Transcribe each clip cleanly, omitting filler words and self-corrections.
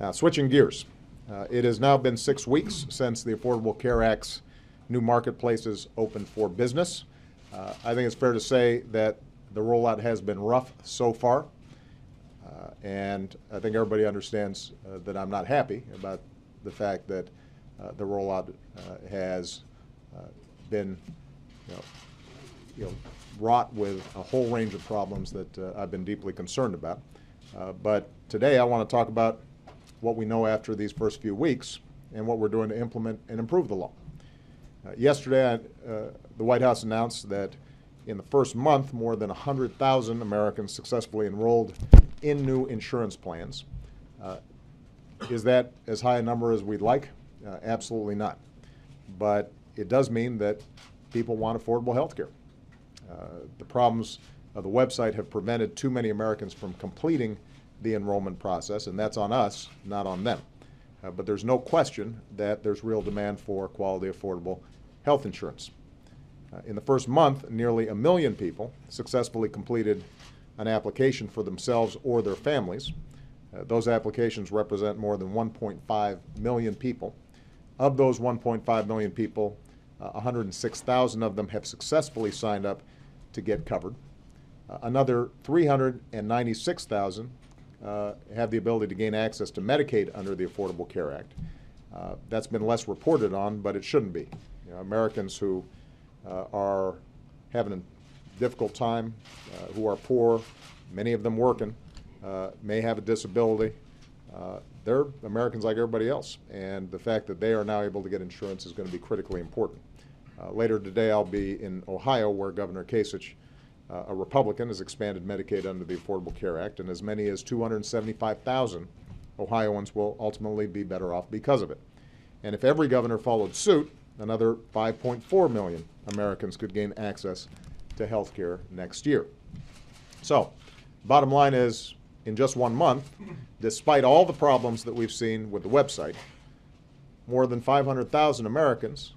Now, switching gears, it has now been 6 weeks since the Affordable Care Act's new marketplaces opened for business. I think it's fair to say that the rollout has been rough so far, and I think everybody understands that I'm not happy about the fact that the rollout has been wrought with a whole range of problems that I've been deeply concerned about. But today I want to talk about what we know after these first few weeks and what we're doing to implement and improve the law. Yesterday, the White House announced that in the first month, more than 100,000 Americans successfully enrolled in new insurance plans. Is that as high a number as we'd like? Absolutely not. But it does mean that people want affordable health care. The problems of the website have prevented too many Americans from completing the enrollment process, and that's on us, not on them. But there's no question that there's real demand for quality, affordable health insurance. In the first month, nearly 1 million people successfully completed an application for themselves or their families. Those applications represent more than 1.5 million people. Of those 1.5 million people, 106,000 of them have successfully signed up to get covered. Another 396,000 have the ability to gain access to Medicaid under the Affordable Care Act. That's been less reported on, but it shouldn't be. Americans who are having a difficult time, who are poor, many of them working, may have a disability. They're Americans like everybody else, and the fact that they are now able to get insurance is going to be critically important. Later today, I'll be in Ohio, where Governor Kasich, a Republican, has expanded Medicaid under the Affordable Care Act, and as many as 275,000 Ohioans will ultimately be better off because of it. And if every governor followed suit, another 5.4 million Americans could gain access to health care next year. So, bottom line is, in just 1 month, despite all the problems that we've seen with the website, more than 500,000 Americans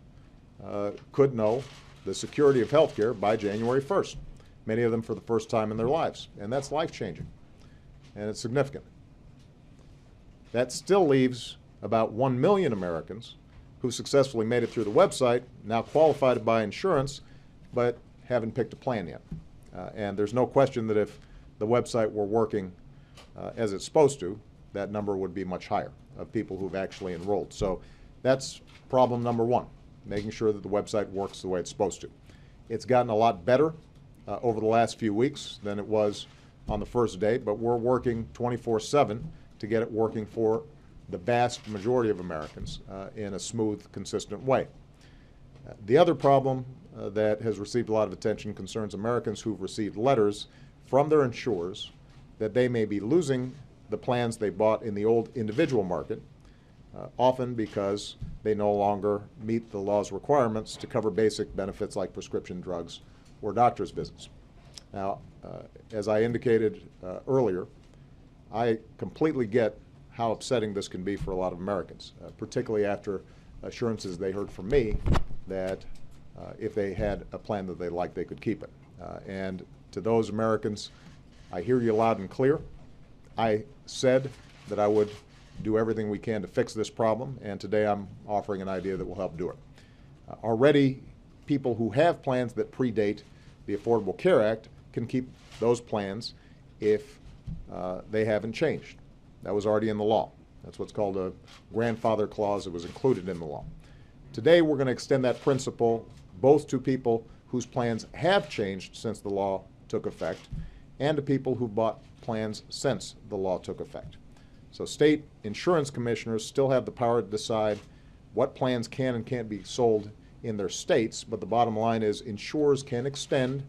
could know the security of health care by January 1st. Many of them for the first time in their lives, and that's life-changing, and it's significant. That still leaves about 1 million Americans who successfully made it through the website, now qualified to buy insurance, but haven't picked a plan yet. And there's no question that if the website were working as it's supposed to, that number would be much higher of people who've actually enrolled. So that's problem number one, making sure that the website works the way it's supposed to. It's gotten a lot better over the last few weeks than it was on the first day, but we're working 24/7 to get it working for the vast majority of Americans in a smooth, consistent way. The other problem that has received a lot of attention concerns Americans who've received letters from their insurers that they may be losing the plans they bought in the old individual market, often because they no longer meet the law's requirements to cover basic benefits like prescription drugs or doctor's visits. Now, as I indicated earlier, I completely get how upsetting this can be for a lot of Americans, particularly after assurances they heard from me that if they had a plan that they liked, they could keep it. And to those Americans, I hear you loud and clear. I said that I would do everything we can to fix this problem, and today I'm offering an idea that will help do it. Already, people who have plans that predate the Affordable Care Act can keep those plans if they haven't changed. That was already in the law. That's what's called a grandfather clause. It was included in the law. Today, we're going to extend that principle both to people whose plans have changed since the law took effect and to people who bought plans since the law took effect. So state insurance commissioners still have the power to decide what plans can and can't be sold in their states, but the bottom line is insurers can extend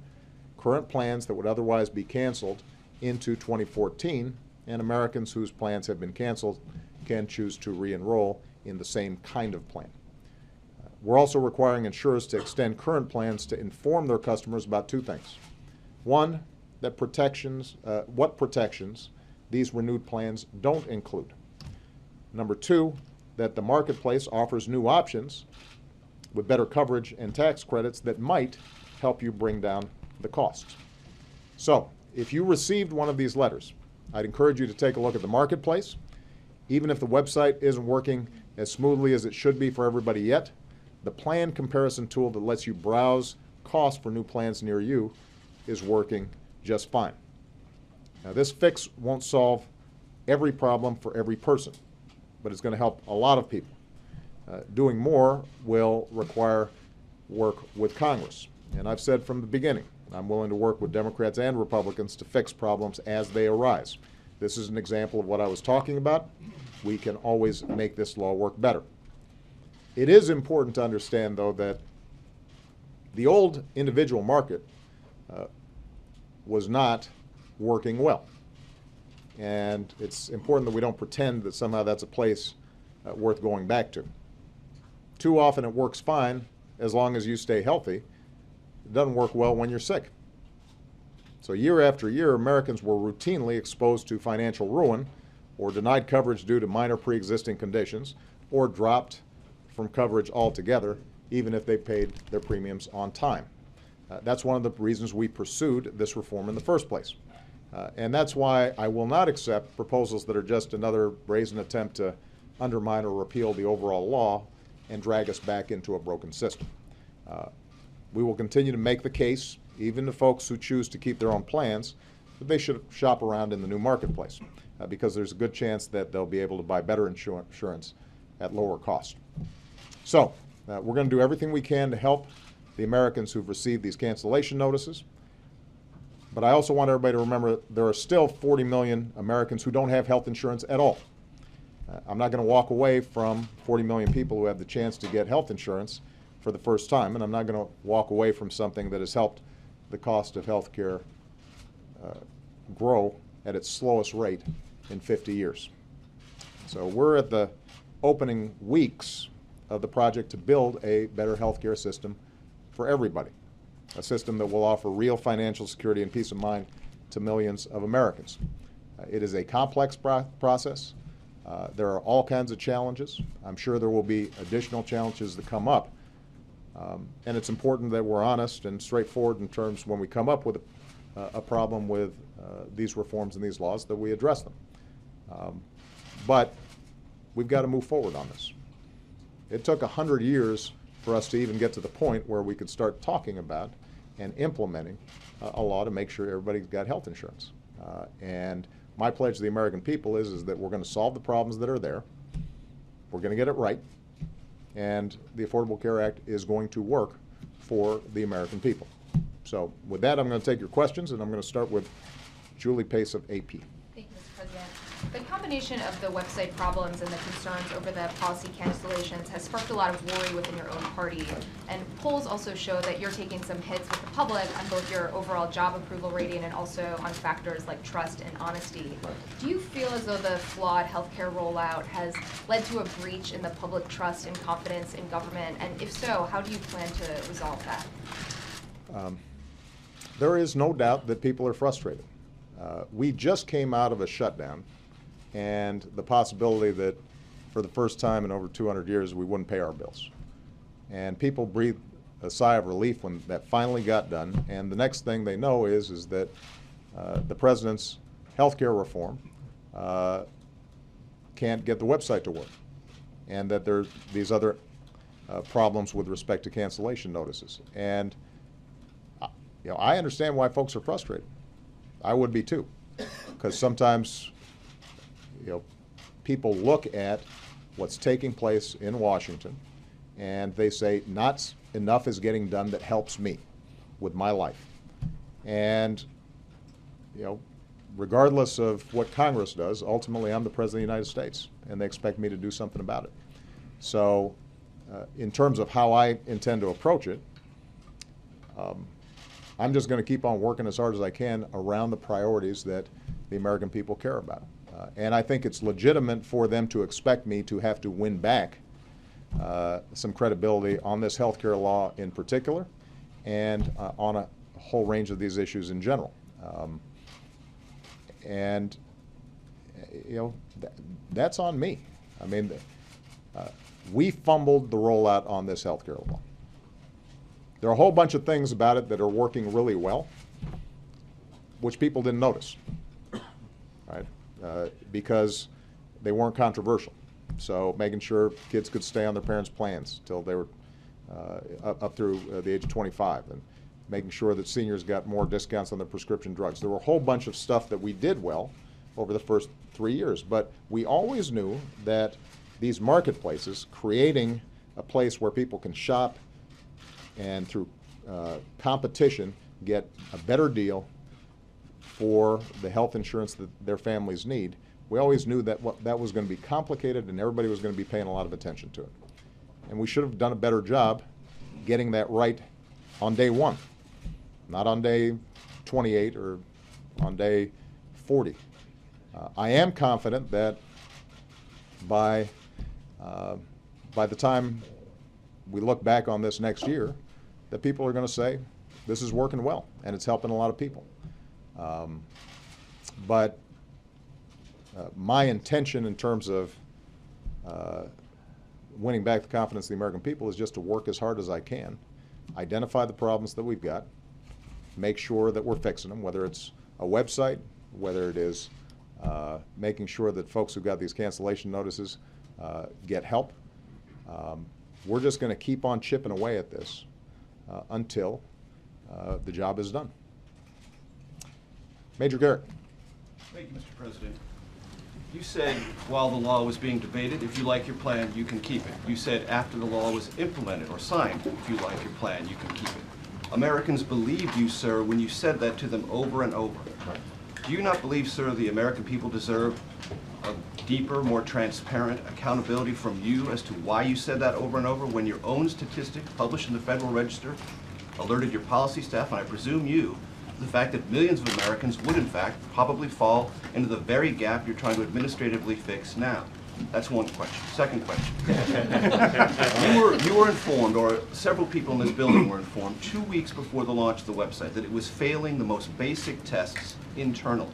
current plans that would otherwise be canceled into 2014, and Americans whose plans have been canceled can choose to re-enroll in the same kind of plan. We're also requiring insurers to extend current plans to inform their customers about two things. One, that what protections these renewed plans don't include. Number two, that the marketplace offers new options with better coverage and tax credits that might help you bring down the costs. So, if you received one of these letters, I'd encourage you to take a look at the marketplace. Even if the website isn't working as smoothly as it should be for everybody yet, the plan comparison tool that lets you browse costs for new plans near you is working just fine. Now, this fix won't solve every problem for every person, but it's going to help a lot of people. Doing more will require work with Congress. And I've said from the beginning, I'm willing to work with Democrats and Republicans to fix problems as they arise. This is an example of what I was talking about. We can always make this law work better. It is important to understand, though, that the old individual market was not working well. And it's important that we don't pretend that somehow that's a place worth going back to. Too often it works fine as long as you stay healthy. It doesn't work well when you're sick. So year after year, Americans were routinely exposed to financial ruin or denied coverage due to minor pre-existing conditions or dropped from coverage altogether, even if they paid their premiums on time. That's one of the reasons we pursued this reform in the first place. And that's why I will not accept proposals that are just another brazen attempt to undermine or repeal the overall law and drag us back into a broken system. We will continue to make the case, even to folks who choose to keep their own plans, that they should shop around in the new marketplace because there's a good chance that they'll be able to buy better insurance at lower cost. So we're going to do everything we can to help the Americans who've received these cancellation notices. But I also want everybody to remember there are still 40 million Americans who don't have health insurance at all. I'm not going to walk away from 40 million people who have the chance to get health insurance for the first time, and I'm not going to walk away from something that has helped the cost of health care grow at its slowest rate in 50 years. So we're at the opening weeks of the project to build a better health care system for everybody, a system that will offer real financial security and peace of mind to millions of Americans. It is a complex process. There are all kinds of challenges. I'm sure there will be additional challenges that come up. And it's important that we're honest and straightforward in terms when we come up with a problem with these reforms and these laws, that we address them. But we've got to move forward on this. It took 100 years for us to even get to the point where we could start talking about and implementing a law to make sure everybody's got health insurance. And my pledge to the American people is that we're going to solve the problems that are there. We're going to get it right. And the Affordable Care Act is going to work for the American people. So with that, I'm going to take your questions, and I'm going to start with Julie Pace of AP. Thank you, Mr. President. The combination of the website problems and the concerns over the policy cancellations has sparked a lot of worry within your own party. And polls also show that you're taking some hits with the public on both your overall job approval rating and also on factors like trust and honesty. Right. Do you feel as though the flawed healthcare rollout has led to a breach in the public trust and confidence in government? And if so, how do you plan to resolve that? There is no doubt that people are frustrated. We just came out of a shutdown, and the possibility that for the first time in over 200 years we wouldn't pay our bills. And people breathed a sigh of relief when that finally got done, and the next thing they know is that the president's health care reform can't get the website to work, and that there's these other problems with respect to cancellation notices. And I understand why folks are frustrated. I would be too, because sometimes people look at what's taking place in Washington and they say, not enough is getting done that helps me with my life. And regardless of what Congress does, ultimately I'm the President of the United States, and they expect me to do something about it. So in terms of how I intend to approach it, I'm just going to keep on working as hard as I can around the priorities that the American people care about. And I think it's legitimate for them to expect me to have to win back some credibility on this health care law in particular, and on a whole range of these issues in general. And that's on me. I mean, we fumbled the rollout on this health care law. There are a whole bunch of things about it that are working really well, which people didn't notice, right? Because they weren't controversial. So making sure kids could stay on their parents' plans till they were up through the age of 25, and making sure that seniors got more discounts on their prescription drugs. There were a whole bunch of stuff that we did well over the first 3 years, but we always knew that these marketplaces, creating a place where people can shop and through competition get a better deal for the health insurance that their families need, we always knew that that was going to be complicated and everybody was going to be paying a lot of attention to it. And we should have done a better job getting that right on day one, not on day 28 or on day 40. I am confident that by the time we look back on this next year, that people are going to say, this is working well, and it's helping a lot of people. But my intention in terms of winning back the confidence of the American people is just to work as hard as I can, identify the problems that we've got, make sure that we're fixing them, whether it's a website, whether it is making sure that folks who got these cancellation notices get help. We're just going to keep on chipping away at this until the job is done. Major Garrett. Thank you, Mr. President. You said while the law was being debated, if you like your plan, you can keep it. You said after the law was implemented or signed, if you like your plan, you can keep it. Americans believed you, sir, when you said that to them over and over. Right. Do you not believe, sir, the American people deserve a deeper, more transparent accountability from you as to why you said that over and over when your own statistics published in the Federal Register alerted your policy staff, and I presume you, the fact that millions of Americans would in fact probably fall into the very gap you're trying to administratively fix now? That's one question. Second question. you were informed, or several people in this building were informed 2 weeks before the launch of the website, that it was failing the most basic tests internally.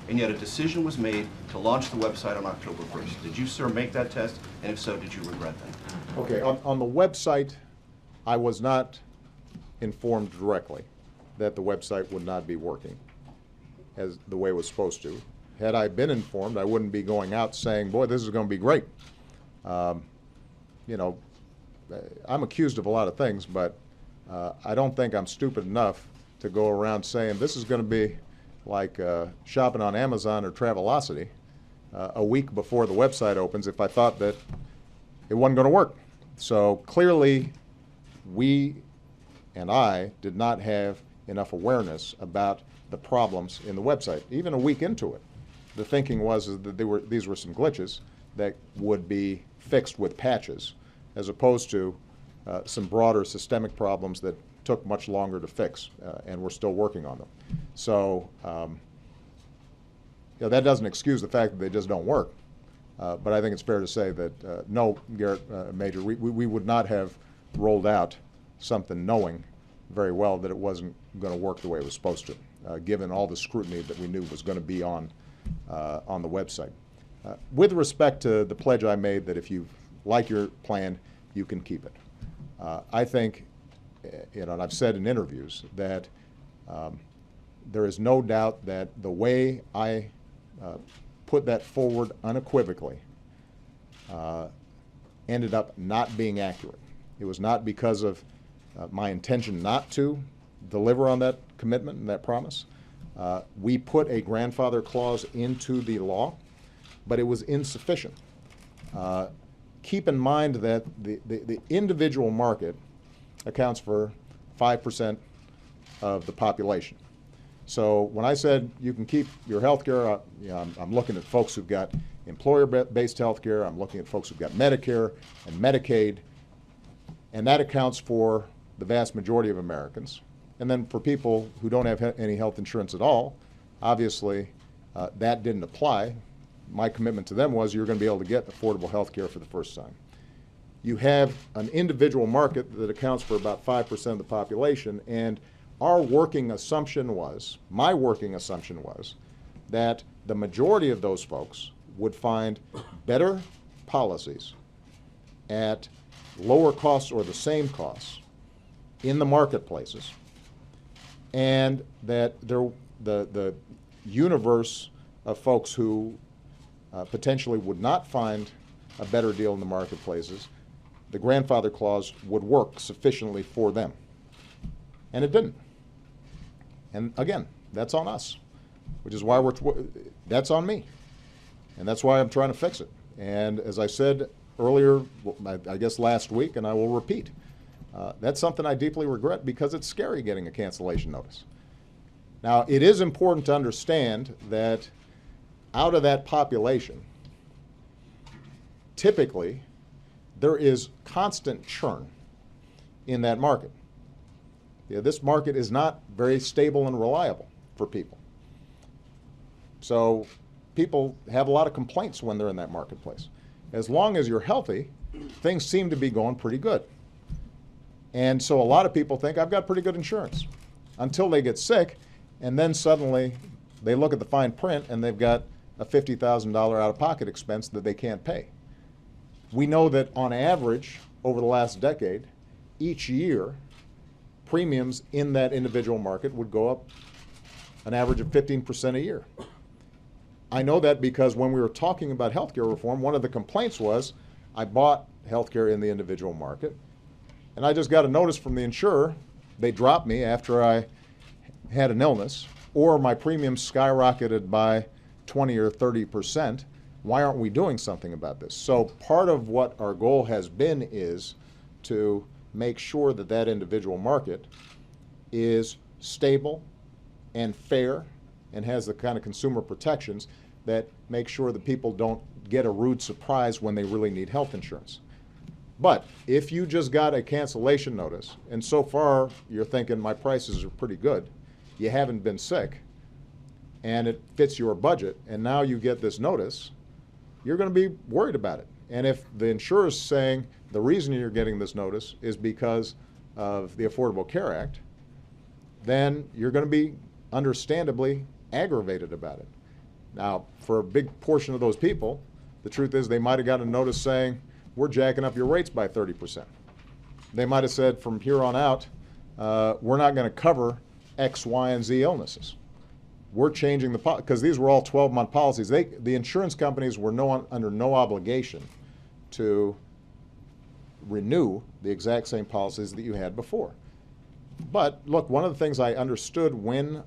And yet a decision was made to launch the website on October 1st. Did you, sir, make that test? And if so, did you regret that? Okay, on the website, I was not informed directly that the website would not be working as the way it was supposed to. Had I been informed, I wouldn't be going out saying, boy, this is going to be great. You know, I'm accused of a lot of things, but I don't think I'm stupid enough to go around saying this is going to be like shopping on Amazon or Travelocity a week before the website opens if I thought that it wasn't going to work. So clearly, we and I did not have enough awareness about the problems in the website. Even a week into it, the thinking was that these were some glitches that would be fixed with patches, as opposed to some broader systemic problems that took much longer to fix, and we're still working on them. So you know, that doesn't excuse the fact that they just don't work, but I think it's fair to say that no, Garrett, Major, we would not have rolled out something knowing very well that it wasn't going to work the way it was supposed to, given all the scrutiny that we knew was going to be on the website. With respect to the pledge I made that if you like your plan, you can keep it. I think, you know, and I've said in interviews that there is no doubt that the way I put that forward unequivocally ended up not being accurate. It was not because of my intention not to deliver on that commitment and that promise. We put a grandfather clause into the law, but it was insufficient. Keep in mind that the individual market accounts for 5% of the population. So when I said you can keep your health care, you know, I'm looking at folks who've got employer-based health care, I'm looking at folks who've got Medicare and Medicaid, and that accounts for the vast majority of Americans. And then for people who don't have any health insurance at all, obviously that didn't apply. My commitment to them was you're going to be able to get affordable health care for the first time. You have an individual market that accounts for about 5% of the population, and our working assumption was, my working assumption was, that the majority of those folks would find better policies at lower costs or the same costs in the marketplaces, and that the universe of folks who potentially would not find a better deal in the marketplaces, the grandfather clause would work sufficiently for them. And it didn't. And again, that's on us, which is why that's on me. And that's why I'm trying to fix it. And as I said earlier, I guess last week, and I will repeat, that's something I deeply regret because it's scary getting a cancellation notice. Now, it is important to understand that out of that population, typically, there is constant churn in that market. This market is not very stable and reliable for people. So people have a lot of complaints when they're in that marketplace. As long as you're healthy, things seem to be going pretty good. And so a lot of people think, I've got pretty good insurance, until they get sick, and then suddenly they look at the fine print and they've got a $50,000 out-of-pocket expense that they can't pay. We know that on average, over the last decade, each year, premiums in that individual market would go up an average of 15% a year. I know that because when we were talking about healthcare reform, one of the complaints was, I bought healthcare in the individual market, and I just got a notice from the insurer. They dropped me after I had an illness, or my premiums skyrocketed by 20 or 30%. Why aren't we doing something about this? So part of what our goal has been is to make sure that that individual market is stable and fair and has the kind of consumer protections that make sure that people don't get a rude surprise when they really need health insurance. But if you just got a cancellation notice, and so far you're thinking my prices are pretty good, you haven't been sick, and it fits your budget, and now you get this notice, you're going to be worried about it. And if the insurer is saying the reason you're getting this notice is because of the Affordable Care Act, then you're going to be understandably aggravated about it. Now, for a big portion of those people, the truth is they might have got a notice saying, we're jacking up your rates by 30%. They might have said from here on out, we're not going to cover X, Y, and Z illnesses. We're changing the policy, because these were all 12-month policies. The insurance companies were under no obligation to renew the exact same policies that you had before. But look, one of the things I understood when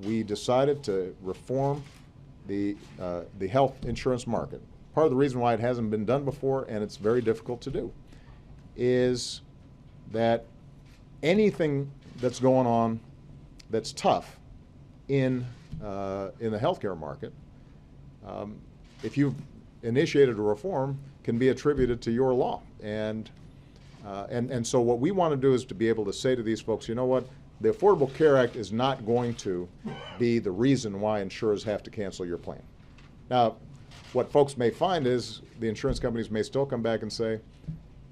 we decided to reform the health insurance market, part of the reason why it hasn't been done before, and it's very difficult to do, is that anything that's going on that's tough in the healthcare market, if you've initiated a reform, can be attributed to your law. And so what we want to do is to be able to say to these folks, you know what, the Affordable Care Act is not going to be the reason why insurers have to cancel your plan. Now, what folks may find is the insurance companies may still come back and say,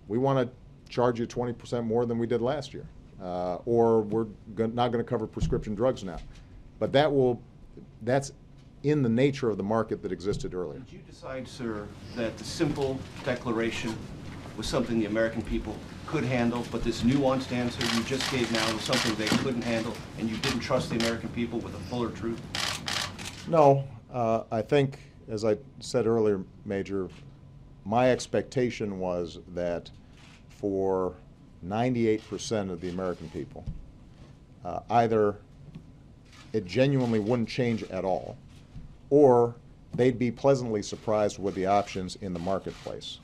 we want to charge you 20% more than we did last year, or we're not going to cover prescription drugs now. But that's in the nature of the market that existed earlier. Did you decide, sir, that the simple declaration was something the American people could handle, but this nuanced answer you just gave now was something they couldn't handle, and you didn't trust the American people with a fuller truth? No, I think, as I said earlier, Major, my expectation was that for 98% of the American people, either it genuinely wouldn't change at all, or they'd be pleasantly surprised with the options in the marketplace,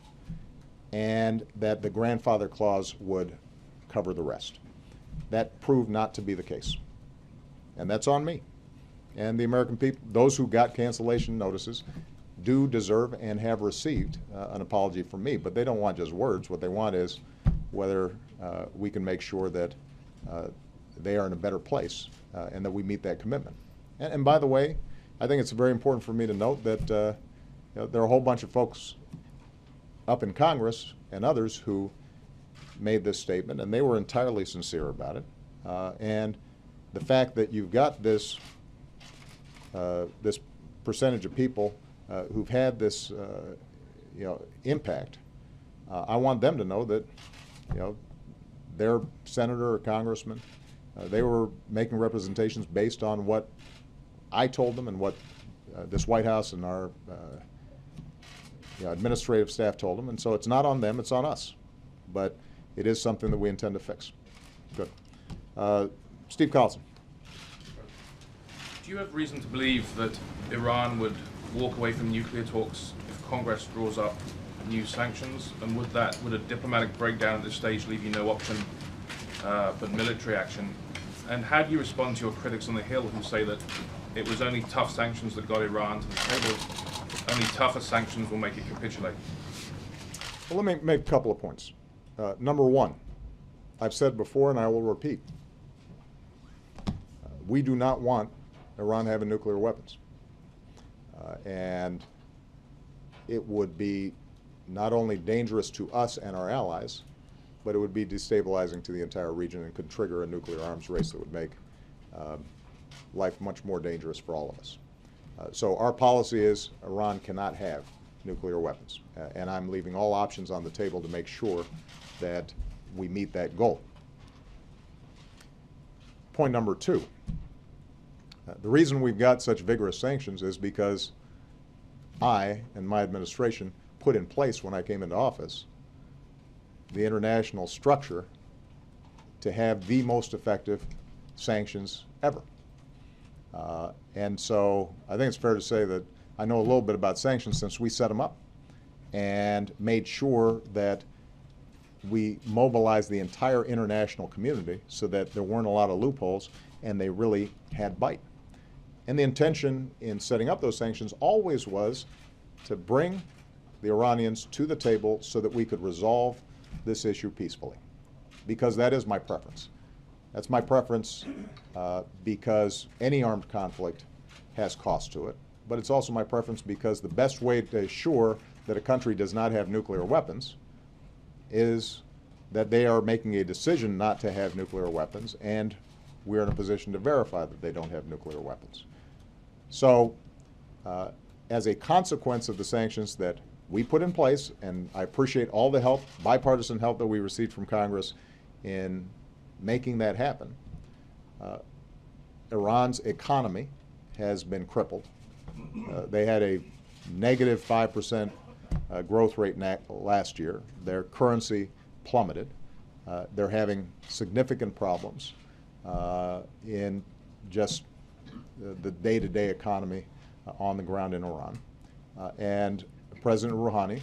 and that the grandfather clause would cover the rest. That proved not to be the case. And that's on me. And the American people, those who got cancellation notices, do deserve and have received an apology from me, but they don't want just words. What they want is whether we can make sure that they are in a better place and that we meet that commitment. And by the way, I think it's very important for me to note that there are a whole bunch of folks up in Congress and others who made this statement, and they were entirely sincere about it. And the fact that you've got this this percentage of people who've had this impact, I want them to know that their senator or congressman, they were making representations based on what I told them and what this White House and our administrative staff told them, and so it's not on them, it's on us. But it is something that we intend to fix. Good. Steve Carlson. Do you have reason to believe that Iran would walk away from nuclear talks if Congress draws up new sanctions? And would a diplomatic breakdown at this stage leave you no option but military action? And how do you respond to your critics on the Hill who say that it was only tough sanctions that got Iran to the table, only tougher sanctions will make it capitulate? Well, let me make a couple of points. Number one, I've said before and I will repeat, we do not want Iran having nuclear weapons. And it would be not only dangerous to us and our allies, but it would be destabilizing to the entire region and could trigger a nuclear arms race that would make life much more dangerous for all of us. So our policy is Iran cannot have nuclear weapons. And I'm leaving all options on the table to make sure that we meet that goal. Point number two. The reason we've got such vigorous sanctions is because I and my administration put in place when I came into office the international structure to have the most effective sanctions ever. And so I think it's fair to say that I know a little bit about sanctions since we set them up and made sure that we mobilized the entire international community so that there weren't a lot of loopholes and they really had bite. And the intention in setting up those sanctions always was to bring the Iranians to the table so that we could resolve this issue peacefully, because that is my preference. That's my preference because any armed conflict has cost to it, but it's also my preference because the best way to assure that a country does not have nuclear weapons is that they are making a decision not to have nuclear weapons, and we're in a position to verify that they don't have nuclear weapons. So, as a consequence of the sanctions that we put in place, and I appreciate all the help, bipartisan help that we received from Congress in making that happen, Iran's economy has been crippled. They had a negative 5% growth rate last year. Their currency plummeted. They're having significant problems in just the day-to-day economy on the ground in Iran. And President Rouhani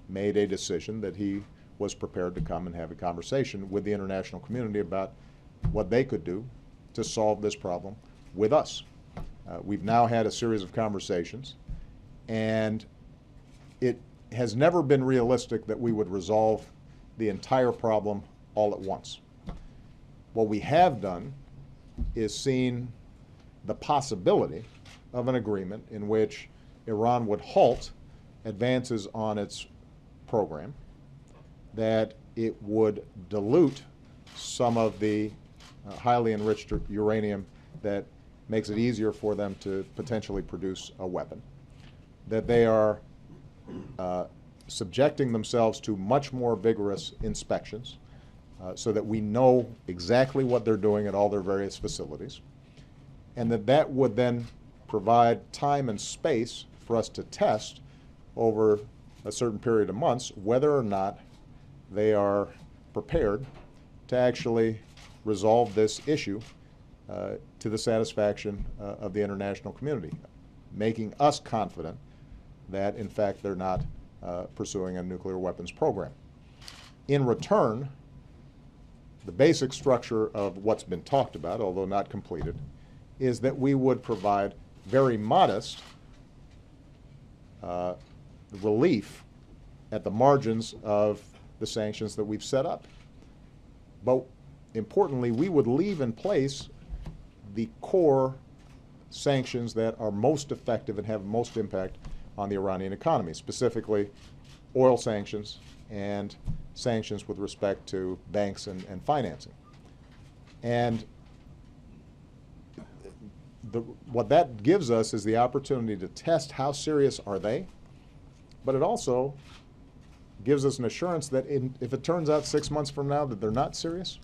made a decision that he was prepared to come and have a conversation with the international community about what they could do to solve this problem with us. We've now had a series of conversations, and it has never been realistic that we would resolve the entire problem all at once. What we have done is seen the possibility of an agreement in which Iran would halt advances on its program, that it would dilute some of the highly enriched uranium that makes it easier for them to potentially produce a weapon, that they are subjecting themselves to much more vigorous inspections so that we know exactly what they're doing at all their various facilities, and that would then provide time and space for us to test over a certain period of months whether or not they are prepared to actually resolve this issue to the satisfaction of the international community, making us confident that, in fact, they're not pursuing a nuclear weapons program. In return, the basic structure of what's been talked about, although not completed, is that we would provide very modest relief at the margins of the sanctions that we've set up. But importantly, we would leave in place the core sanctions that are most effective and have most impact on the Iranian economy, specifically oil sanctions and sanctions with respect to banks and financing. And what that gives us is the opportunity to test how serious are they, but it also gives us an assurance that if it turns out 6 months from now that they're not serious,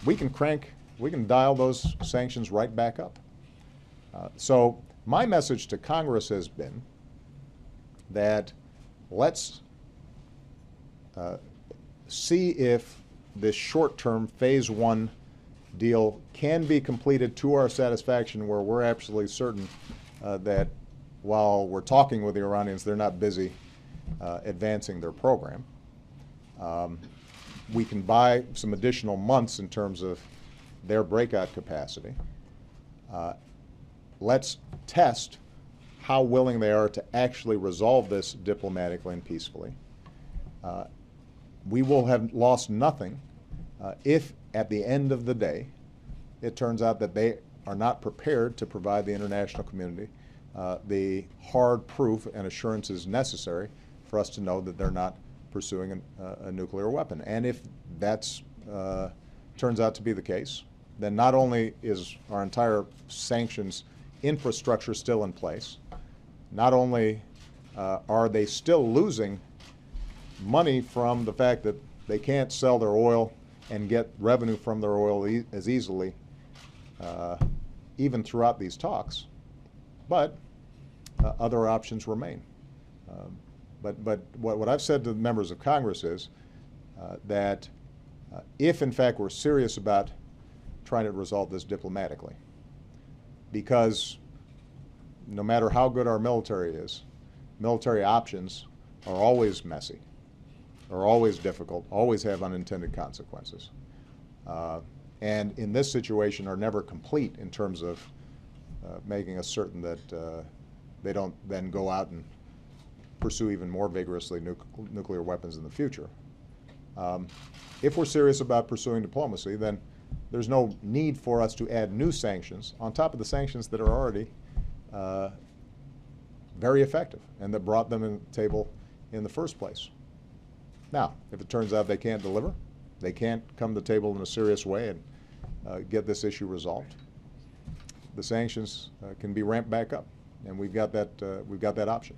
we can dial those sanctions right back up. So my message to Congress has been that let's see if this short-term phase one deal can be completed to our satisfaction, where we're absolutely certain that while we're talking with the Iranians, they're not busy advancing their program. We can buy some additional months in terms of their breakout capacity. Let's test how willing they are to actually resolve this diplomatically and peacefully. We will have lost nothing if at the end of the day it turns out that they are not prepared to provide the international community the hard proof and assurances necessary for us to know that they're not pursuing a nuclear weapon. And if that's turns out to be the case, then not only is our entire sanctions infrastructure still in place, not only are they still losing money from the fact that they can't sell their oil and get revenue from their oil as easily, even throughout these talks, but other options remain. But what I've said to the members of Congress is that if in fact we're serious about trying to resolve this diplomatically, because no matter how good our military is, military options are always messy, are always difficult, always have unintended consequences. And in this situation are never complete in terms of making us certain that they don't then go out and pursue even more vigorously nuclear weapons in the future. If we're serious about pursuing diplomacy, then there's no need for us to add new sanctions on top of the sanctions that are already very effective and that brought them to the table in the first place. Now, if it turns out they can't deliver, they can't come to the table in a serious way and get this issue resolved, the sanctions can be ramped back up, and we've got that option.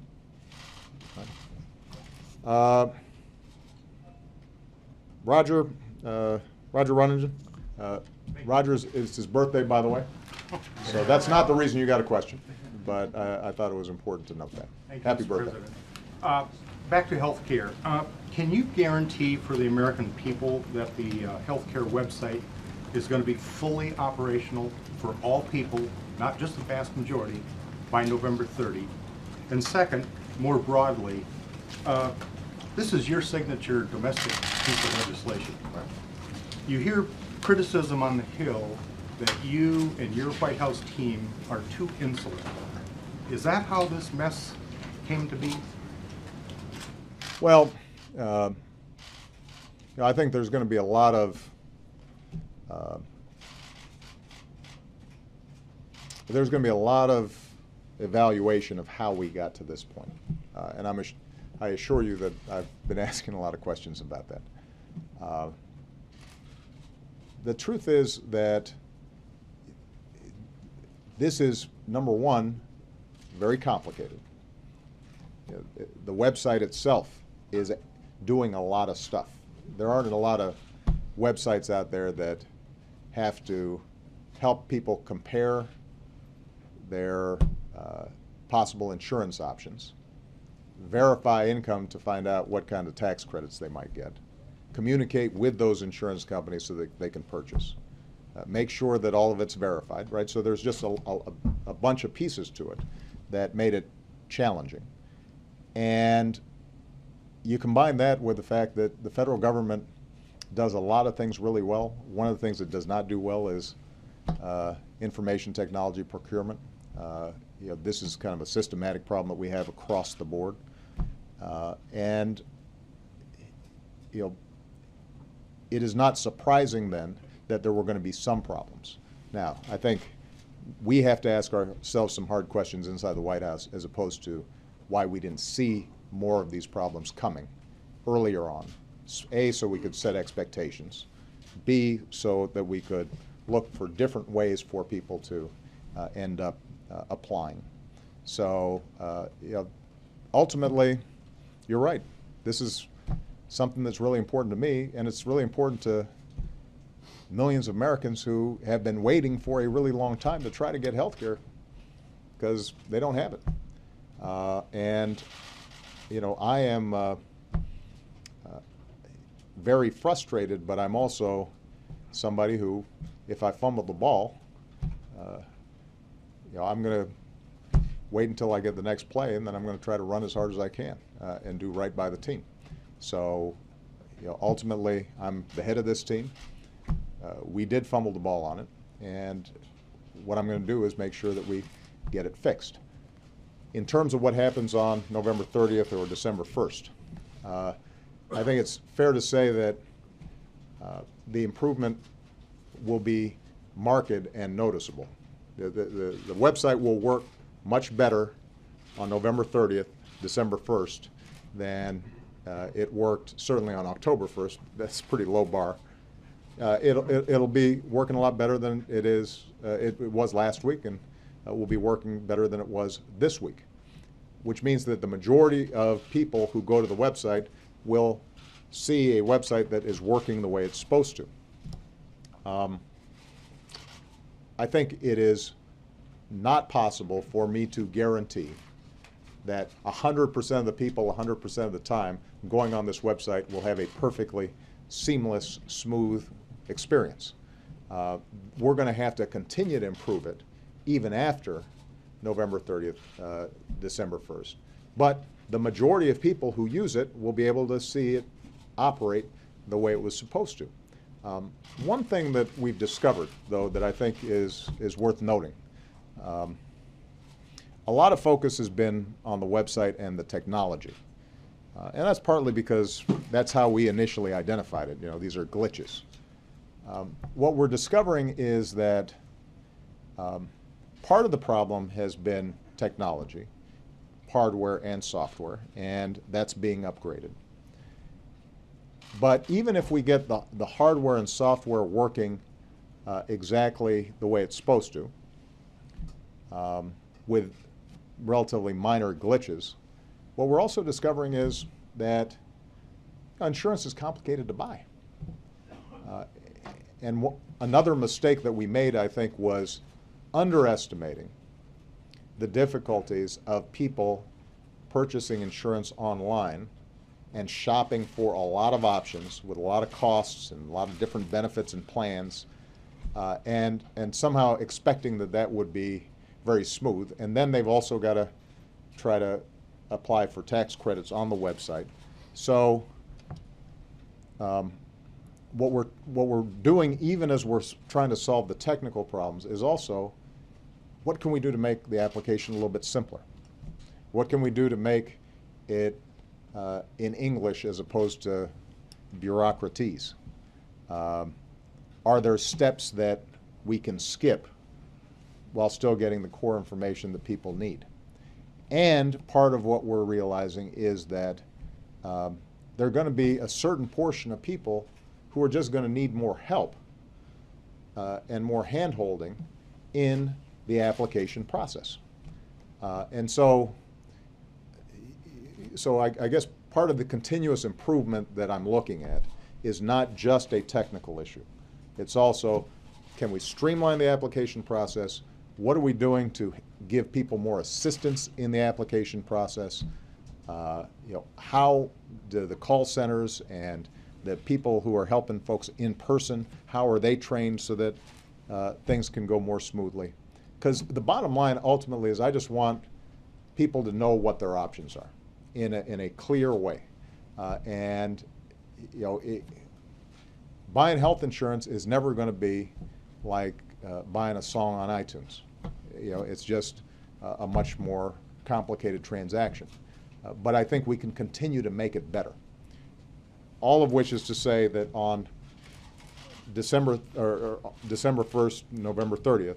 Roger Runningen. Roger's, it's his birthday, by the way, so that's not the reason you got a question, but I thought it was important to note that. Happy birthday. Back to health care. Can you guarantee for the American people that the health care website is going to be fully operational for all people, not just the vast majority, by November 30? And second, more broadly, this is your signature domestic piece of legislation. You hear criticism on the Hill that you and your White House team are too insular. Is that how this mess came to be? Well, I think there's going to be a lot of evaluation of how we got to this point, and I assure you that I've been asking a lot of questions about that. The truth is that this is, number one, very complicated. The website itself is doing a lot of stuff. There aren't a lot of websites out there that have to help people compare their possible insurance options, verify income to find out what kind of tax credits they might get, communicate with those insurance companies so that they can purchase, make sure that all of it's verified, right? So there's just a bunch of pieces to it that made it challenging. And you combine that with the fact that the federal government does a lot of things really well. One of the things it does not do well is information technology procurement. This is kind of a systematic problem that we have across the board. And it is not surprising then that there were going to be some problems. Now, I think we have to ask ourselves some hard questions inside the White House as opposed to why we didn't see more of these problems coming earlier on. A, so we could set expectations. B, so that we could look for different ways for people to end up applying. So, ultimately, you're right. This is something that's really important to me, and it's really important to millions of Americans who have been waiting for a really long time to try to get health care because they don't have it. And I am very frustrated, but I'm also somebody who, if I fumble the ball, I'm going to wait until I get the next play, and then I'm going to try to run as hard as I can and do right by the team. So, ultimately, I'm the head of this team. We did fumble the ball on it, and what I'm going to do is make sure that we get it fixed. In terms of what happens on November 30th or December 1st, I think it's fair to say that the improvement will be marked and noticeable. The website will work much better on November 30th, December 1st, than it worked certainly on October 1st. That's a pretty low bar. It'll be working a lot better than it was last week, and will be working better than it was this week, which means that the majority of people who go to the website will see a website that is working the way it's supposed to. I think it is not possible for me to guarantee that 100% of the people 100% of the time going on this website will have a perfectly seamless, smooth experience. We're going to have to continue to improve it even after November 30th, December 1st. But the majority of people who use it will be able to see it operate the way it was supposed to. One thing that we've discovered, though, that I think is worth noting, a lot of focus has been on the website and the technology. And that's partly because that's how we initially identified it. These are glitches. What we're discovering is that part of the problem has been technology, hardware and software, and that's being upgraded. But even if we get the hardware and software working exactly the way it's supposed to, with relatively minor glitches, what we're also discovering is that insurance is complicated to buy. And another mistake that we made, I think, was underestimating the difficulties of people purchasing insurance online and shopping for a lot of options with a lot of costs and a lot of different benefits and plans, and somehow expecting that would be very smooth. And then they've also got to try to apply for tax credits on the website. So what we're doing, even as we're trying to solve the technical problems, is also what can we do to make the application a little bit simpler? What can we do to make it in English as opposed to bureaucratese? Are there steps that we can skip while still getting the core information that people need? And part of what we're realizing is that there are going to be a certain portion of people who are just going to need more help and more hand-holding in the application process. And so I guess part of the continuous improvement that I'm looking at is not just a technical issue. It's also, can we streamline the application process? What are we doing to give people more assistance in the application process? How do the call centers and the people who are helping folks in person, how are they trained so that things can go more smoothly? Because the bottom line ultimately is I just want people to know what their options are in a clear way. Buying health insurance is never going to be like buying a song on iTunes. It's just a much more complicated transaction. But I think we can continue to make it better. All of which is to say that on December 1st, November 30th,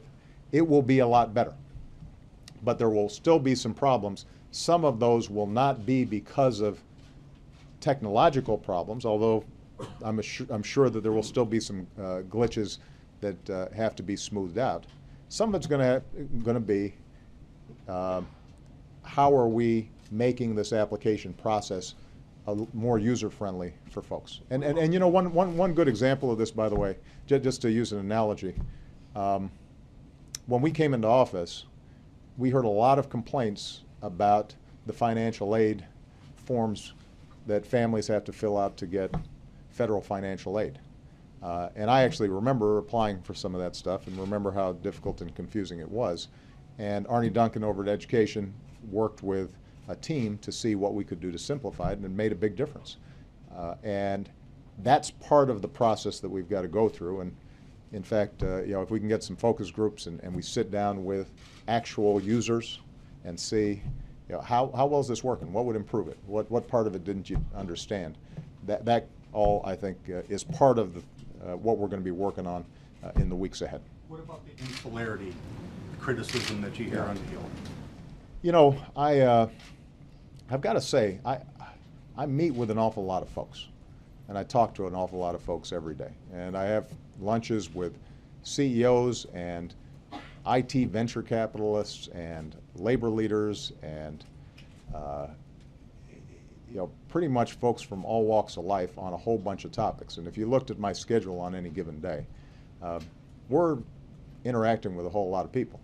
it will be a lot better. But there will still be some problems. Some of those will not be because of technological problems, although I'm sure that there will still be some glitches that have to be smoothed out. Some of it's going to be how are we making this application process more user-friendly for folks. And one good example of this, by the way, just to use an analogy, when we came into office, we heard a lot of complaints about the financial aid forms that families have to fill out to get federal financial aid. And I actually remember applying for some of that stuff and remember how difficult and confusing it was. And Arnie Duncan over at Education worked with a team to see what we could do to simplify it, and it made a big difference. And that's part of the process that we've got to go through. And in fact, if we can get some focus groups and we sit down with actual users and see, how well is this working? What would improve it? What part of it didn't you understand? That all, I think, is part of what we're going to be working on in the weeks ahead. What about the insularity criticism that you hear on the Hill? I've got to say, I meet with an awful lot of folks, and I talk to an awful lot of folks every day. And I have lunches with CEOs and IT venture capitalists and labor leaders and pretty much folks from all walks of life on a whole bunch of topics. And if you looked at my schedule on any given day, we're interacting with a whole lot of people.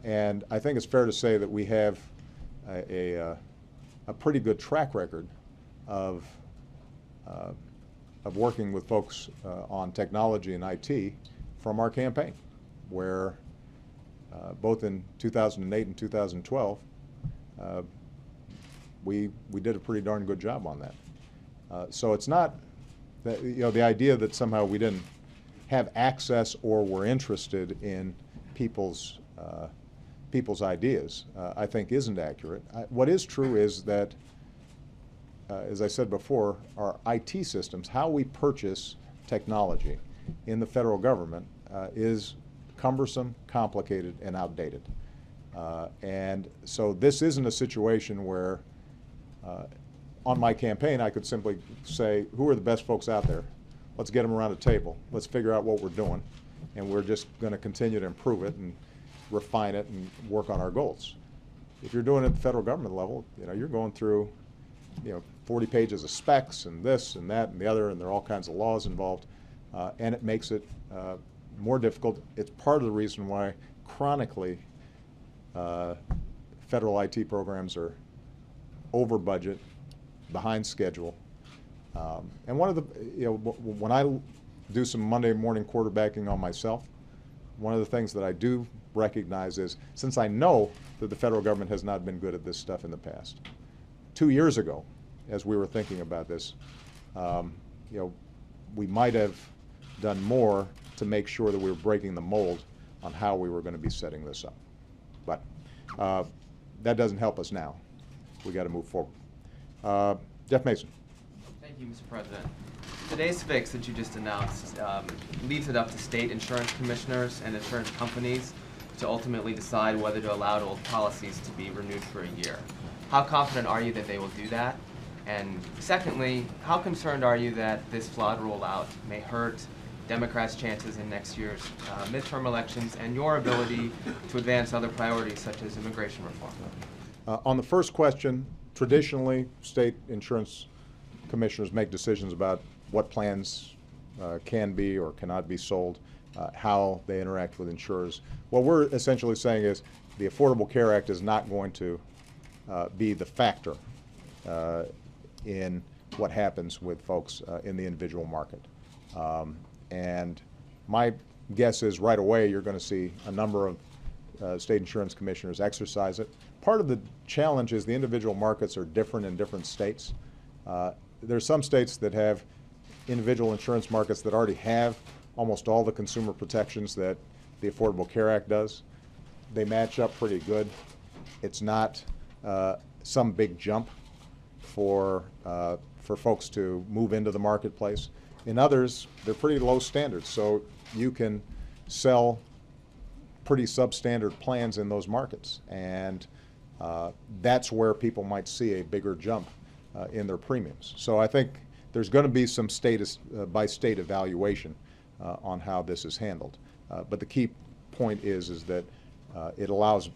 And I think it's fair to say that we have a pretty good track record of working with folks on technology and IT from our campaign, where both in 2008 and 2012, we did a pretty darn good job on that. So it's not that, the idea that somehow we didn't have access or were interested in people's ideas, I think isn't accurate. What is true is that, as I said before, our IT systems, how we purchase technology in the federal government, is cumbersome, complicated, and outdated. And so this isn't a situation where on my campaign I could simply say, who are the best folks out there? Let's get them around a table. Let's figure out what we're doing, and we're just going to continue to improve it and refine it and work on our goals. If you're doing it at the federal government level, you're going through 40 pages of specs and this and that and the other, and there are all kinds of laws involved, and it makes it more difficult. It's part of the reason why chronically federal IT programs are over budget, behind schedule. And one of the, when I do some Monday morning quarterbacking on myself, one of the things that I do recognize is, since I know that the federal government has not been good at this stuff in the past, 2 years ago, as we were thinking about this, we might have done more to make sure that we were breaking the mold on how we were going to be setting this up. But that doesn't help us now. We got to move forward. Jeff Mason. Thank you, Mr. President. Today's fix that you just announced leaves it up to state insurance commissioners and insurance companies to ultimately decide whether to allow old policies to be renewed for a year. How confident are you that they will do that? And secondly, how concerned are you that this flawed rollout may hurt Democrats' chances in next year's midterm elections and your ability to advance other priorities such as immigration reform? On the first question, traditionally, state insurance commissioners make decisions about what plans can be or cannot be sold, how they interact with insurers. What we're essentially saying is the Affordable Care Act is not going to be the factor in what happens with folks in the individual market. And my guess is right away you're going to see a number of state insurance commissioners exercise it. Part of the challenge is the individual markets are different in different states. There's some states that have individual insurance markets that already have almost all the consumer protections that the Affordable Care Act does. They match up pretty good. It's not some big jump for folks to move into the marketplace. In others, they're pretty low standards, so you can sell pretty substandard plans in those markets, and that's where people might see a bigger jump in their premiums. So I think there's going to be some state-by-state evaluation on how this is handled. But the key point is that it allows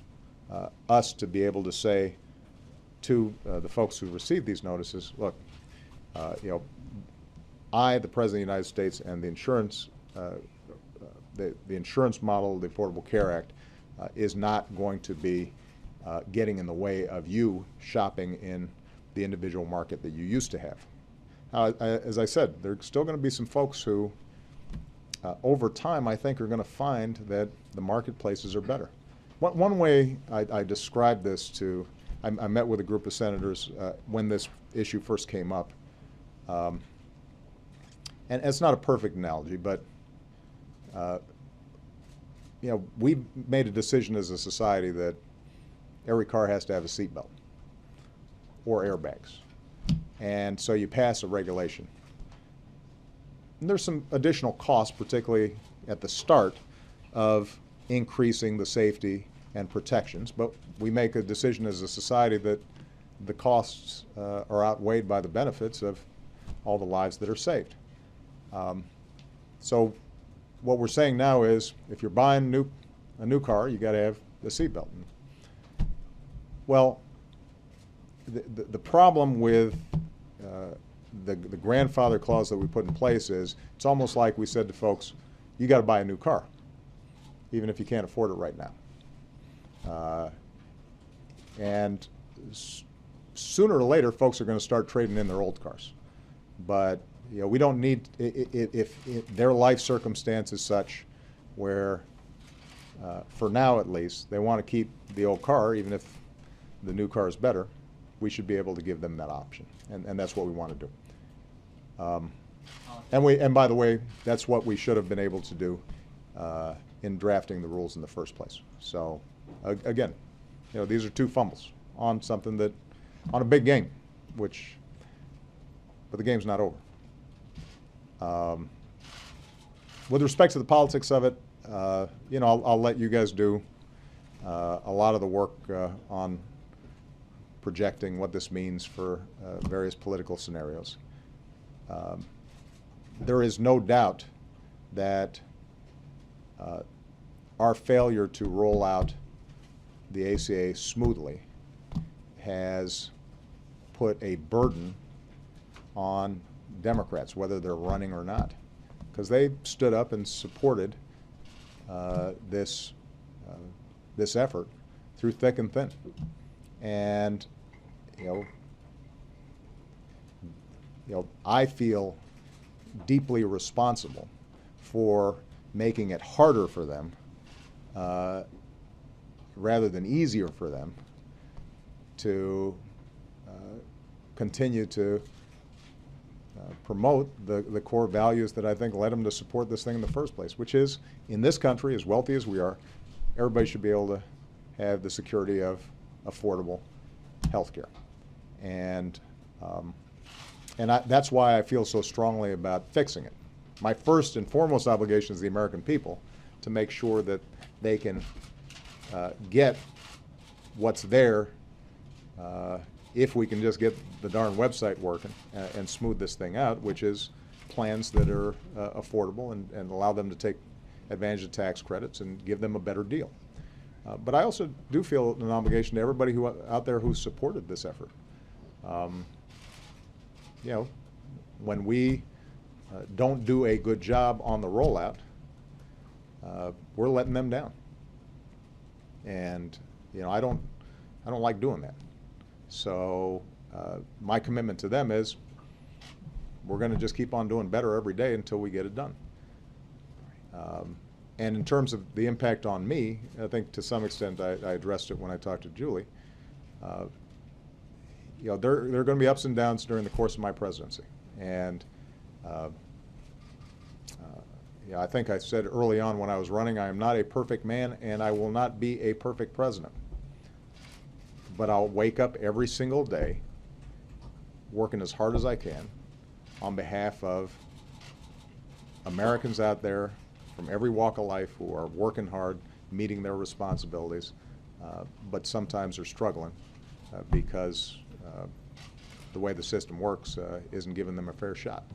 us to be able to say to the folks who receive these notices, look, I, the President of the United States, and the insurance model of the Affordable Care Act is not going to be getting in the way of you shopping in the individual market that you used to have. As I said, there's still going to be some folks who, over time, I think are going to find that the marketplaces are better. One way I described this to, I met with a group of senators when this issue first came up. And it's not a perfect analogy, but you know, we made a decision as a society that every car has to have a seatbelt or airbags. And so you pass a regulation. And there's some additional costs, particularly at the start, of increasing the safety and protections. But we make a decision as a society that the costs are outweighed by the benefits of all the lives that are saved. So what we're saying now is, if you're buying a new car, you got to have the seatbelt. Well, the problem with the grandfather clause that we put in place is, it's almost like we said to folks, you got to buy a new car, even if you can't afford it right now. And sooner or later, folks are going to start trading in their old cars. But you know, we don't need, if their life circumstance is such where, for now at least, they want to keep the old car, even if the new car is better, we should be able to give them that option. And that's what we want to do. And by the way, that's what we should have been able to do in drafting the rules in the first place. So again, you know, these are two fumbles on something that, on a big game, but the game's not over. With respect to the politics of it, you know, I'll let you guys do a lot of the work on projecting what this means for various political scenarios. There is no doubt that our failure to roll out the ACA smoothly has put a burden on Democrats, whether they're running or not, because they stood up and supported this effort through thick and thin. And you know, I feel deeply responsible for making it harder for them rather than easier for them to continue to promote the core values that I think led them to support this thing in the first place, which is, in this country, as wealthy as we are, everybody should be able to have the security of affordable health care. And that's why I feel so strongly about fixing it. My first and foremost obligation is the American people to make sure that they can get what's there if we can just get the darn website working and smooth this thing out, which is plans that are affordable and allow them to take advantage of tax credits and give them a better deal. But I also do feel an obligation to everybody out there who supported this effort. You know, when we don't do a good job on the rollout, we're letting them down. And you know, I don't like doing that. So my commitment to them is, we're going to just keep on doing better every day until we get it done. And in terms of the impact on me, I think to some extent I addressed it when I talked to Julie. You know, there are going to be ups and downs during the course of my presidency. And yeah, I think I said early on when I was running, I am not a perfect man and I will not be a perfect president. But I'll wake up every single day working as hard as I can on behalf of Americans out there from every walk of life who are working hard, meeting their responsibilities, but sometimes are struggling because the way the system works isn't giving them a fair shot.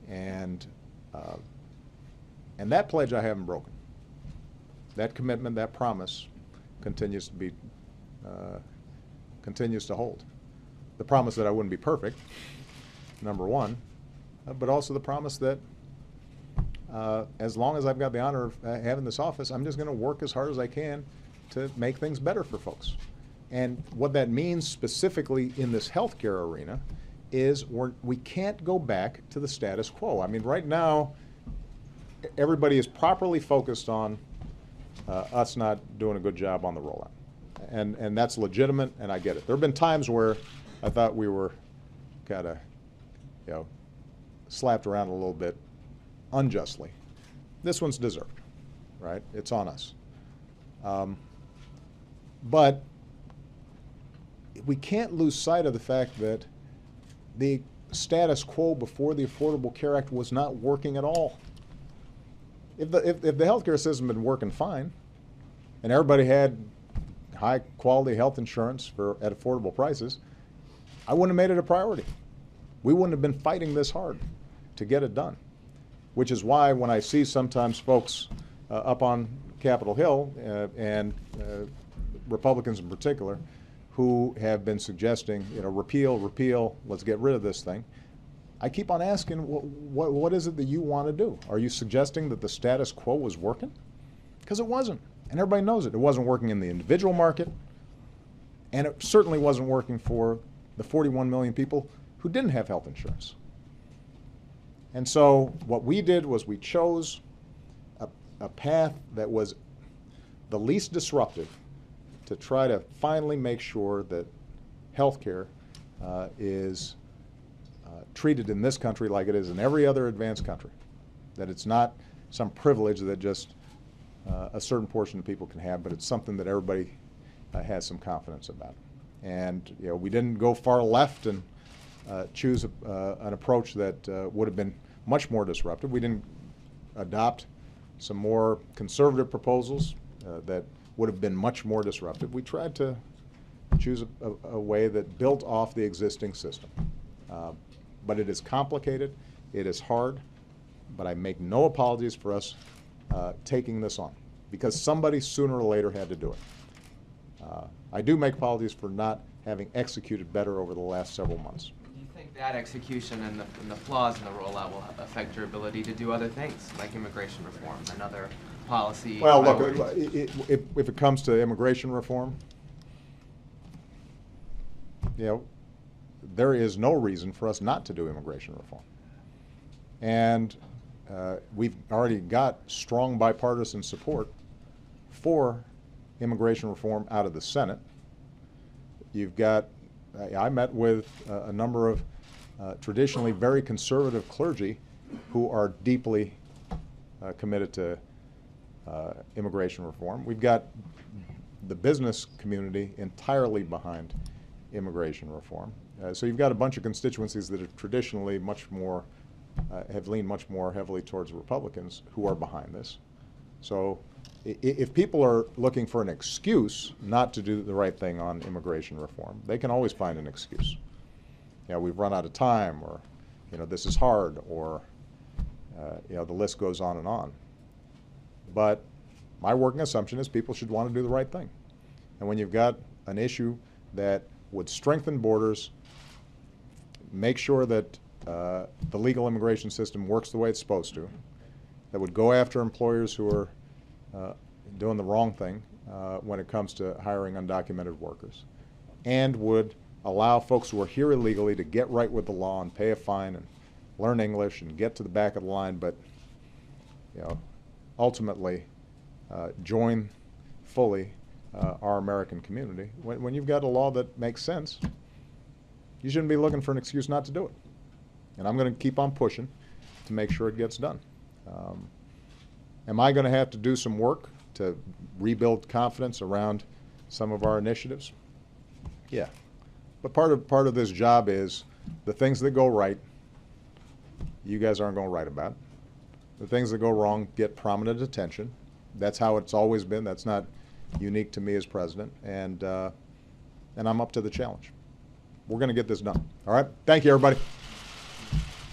And that pledge I haven't broken. That commitment, that promise continues to be continues to hold. The promise that I wouldn't be perfect, number one, but also the promise that as long as I've got the honor of having this office, I'm just going to work as hard as I can to make things better for folks. And what that means specifically in this healthcare arena is we can't go back to the status quo. I mean, right now, everybody is properly focused on us not doing a good job on the rollout. And that's legitimate, and I get it. There have been times where I thought we were kind of, slapped around a little bit unjustly. This one's deserved, right? It's on us. But we can't lose sight of the fact that the status quo before the Affordable Care Act was not working at all. If the healthcare system had been working fine, and everybody had high quality health insurance at affordable prices, I wouldn't have made it a priority. We wouldn't have been fighting this hard to get it done. Which is why when I see sometimes folks up on Capitol Hill and Republicans in particular who have been suggesting, repeal, let's get rid of this thing, I keep on asking, what is it that you want to do? Are you suggesting that the status quo was working? Because it wasn't, and everybody knows it. It wasn't working in the individual market, and it certainly wasn't working for the 41 million people who didn't have health insurance. And so what we did was we chose a path that was the least disruptive to try to finally make sure that healthcare is treated in this country like it is in every other advanced country, that it's not some privilege that just a certain portion of people can have, but it's something that everybody has some confidence about. And we didn't go far left and choose an approach that would have been much more disruptive. We didn't adopt some more conservative proposals that would have been much more disruptive. We tried to choose a way that built off the existing system. But it is complicated, it is hard, but I make no apologies for us taking this on, because somebody sooner or later had to do it. I do make apologies for not having executed better over the last several months. Do you think that execution and the flaws in the rollout will affect your ability to do other things, like immigration reform and other policy Well, look, priorities? if it comes to immigration reform, there is no reason for us not to do immigration reform. And we've already got strong bipartisan support for immigration reform out of the Senate. You've got, I met with a number of traditionally very conservative clergy who are deeply committed to immigration reform. We've got the business community entirely behind immigration reform. So you've got a bunch of constituencies that are traditionally much more, have leaned much more heavily towards Republicans who are behind this. So if people are looking for an excuse not to do the right thing on immigration reform, they can always find an excuse. We've run out of time, or this is hard, or the list goes on and on. But my working assumption is people should want to do the right thing. And when you've got an issue that would strengthen borders, make sure that the legal immigration system works the way it's supposed to, that would go after employers who are doing the wrong thing when it comes to hiring undocumented workers, and would allow folks who are here illegally to get right with the law and pay a fine and learn English and get to the back of the line, but ultimately join fully our American community. When you've got a law that makes sense, you shouldn't be looking for an excuse not to do it. And I'm going to keep on pushing to make sure it gets done. Am I going to have to do some work to rebuild confidence around some of our initiatives? Yeah. But part of this job is the things that go right, you guys aren't going to write about. The things that go wrong get prominent attention. That's how it's always been. That's not unique to me as president. And I'm up to the challenge. We're going to get this done. All right? Thank you, everybody.